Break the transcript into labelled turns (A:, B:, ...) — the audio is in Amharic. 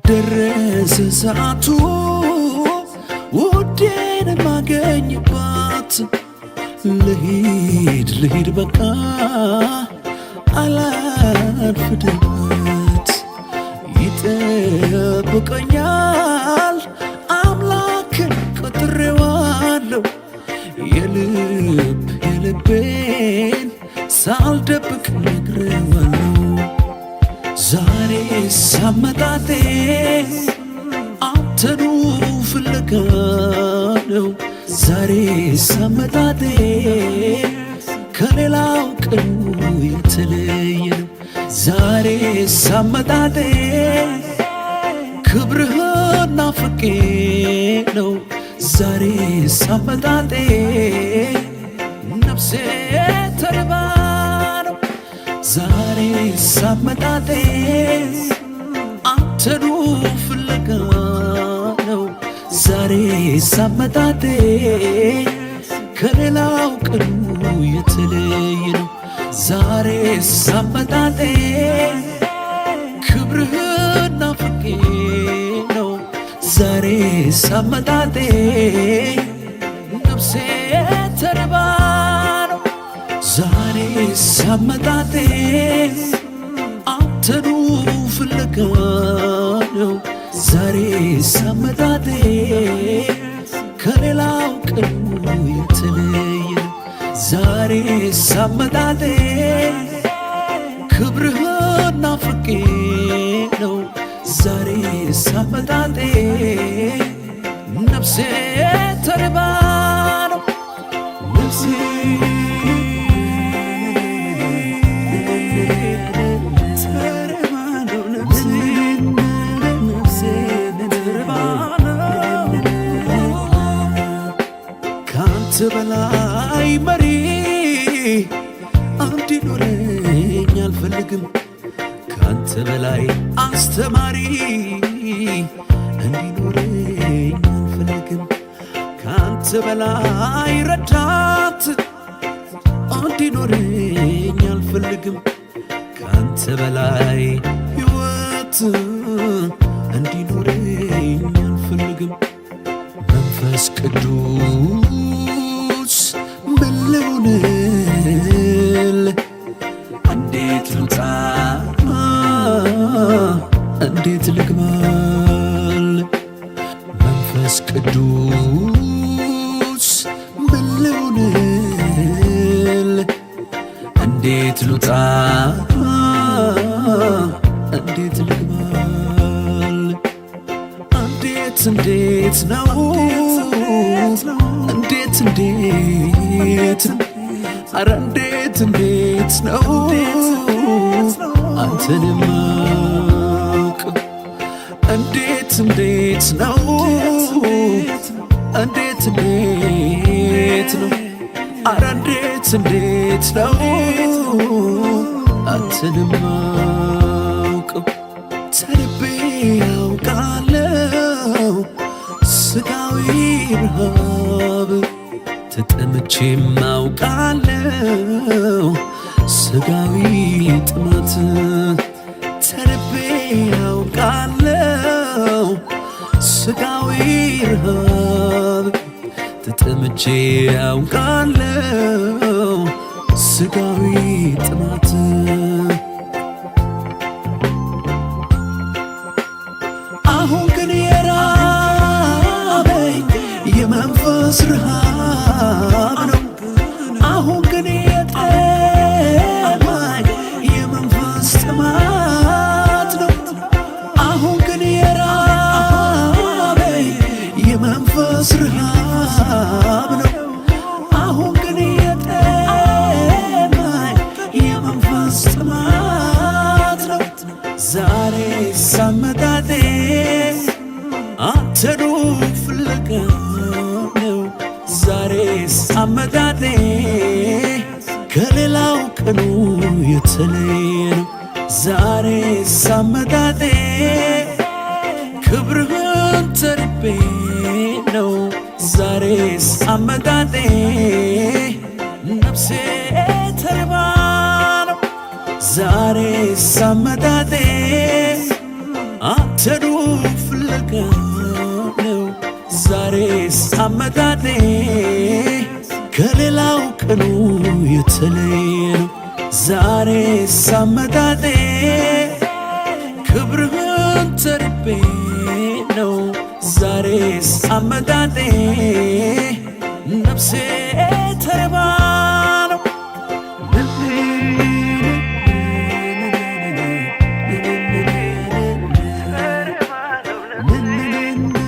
A: ደረሰ ሰዓቱ ውዴን ማገኝባት ልሂድ በቃ አላርፍድበት ይጠብቀኛል አምላክን ቀጥሬዋለሁ የልቤን ሳልደብቅ ነግሬዋለሁ ዛሬ ሳመጣጤ አንተኑ ፍለጋ ነው ዛሬ ሳመጣጤ ከሌላው ቀኑ የተለየ ነው ዛሬ ሳመጣጤ ክብርህን ናፍቄ ነው ዛሬ ሳመጣጤ ነፍሴ ተርባ ነው ዛሬ ሳመጣጤ አንተኑ ፍለጋ ነው ዛሬ ሳመጣጤ ከሌላው ቀኑ የተለየ ነው ዛሬ ሳመጣጤ ክብርህን ናፍቄ ነው ዛሬ ሳመጣጤ ነፍሴ ተርባ ነው ዛሬ ሳመጣጤ አንተኑ ፍለጋ ነው ዛሬ ሳመጣጤ ከሌላው ቀኑ የተለየ ነው ዛሬ ሳመጣጤ ክብርህን ናፍቄ ነው ዛሬ ሳመጣጤ ነፍሴ ተርባ ነው ነፍሴ በላይ መሪ እንዲኖረኝ አልፈልግም ካንተ በላይ አስተማሪ እንዲኖረኝ አልፈልግም ካንተ በላይ ረዳት እንዲኖረኝ አልፈልግም ካንተ በላይ ሕይወት እንዲኖረኝ አልፈልግም መንፈስ ቅዱስ ምን ልሁንል እንዴት ልውጣ እንዴት ልግባል መንፈስ ቅዱስ ምን ልሁንል እንዴት ልውጣ እንዴት ልግባል እንዴት ነው እንዴት አረ እንዴት ነው አንተንም ማወቅ እንዴት ነው እንዴት ነው አረ እንዴት ነው አንተንም ማወቅ ተርቤ ያውቃለሁ ስጋዊ ረሃብ ተጠምቼም አውቃለሁ ስጋዊ ጥማት ተርቤ ያውቃለሁ ስጋዊ ረሃብ ተጠምቼ ያውቃለሁ ስጋዊ ጥማት አሁን ግን የራበኝ የመንፈስ ረሃብ ነው አሁን ግን የጠማኝ የመንፈስ ጥማት ነው አሁን ግን የራበኝ የመንፈስ ረሃብ ነው አሁን ግን የጠማኝ የመንፈስ ጥማት ነው ዛሬ ሳመጣጤ አንተኑ ፍለጋ ነው ዛሬ ሳመጣጤ ከሌላው ቀኑ የተለየ ነው ዛሬ ሳመጣጤ ክብርህን ተርቤ ነው ዛሬ ሳመጣጤ ነፍሴ ተርባ ነው ዛሬ ሳመጣጤ አንተኑ ፍለጋ ነው ዛሬስ አመጣጤ ከሌላው ቀኑ የተለየ ነው ዛሬስ አመጣጤ ክብርህን ተርቤ ነው ዛሬስ አመጣጤ ነፍሴ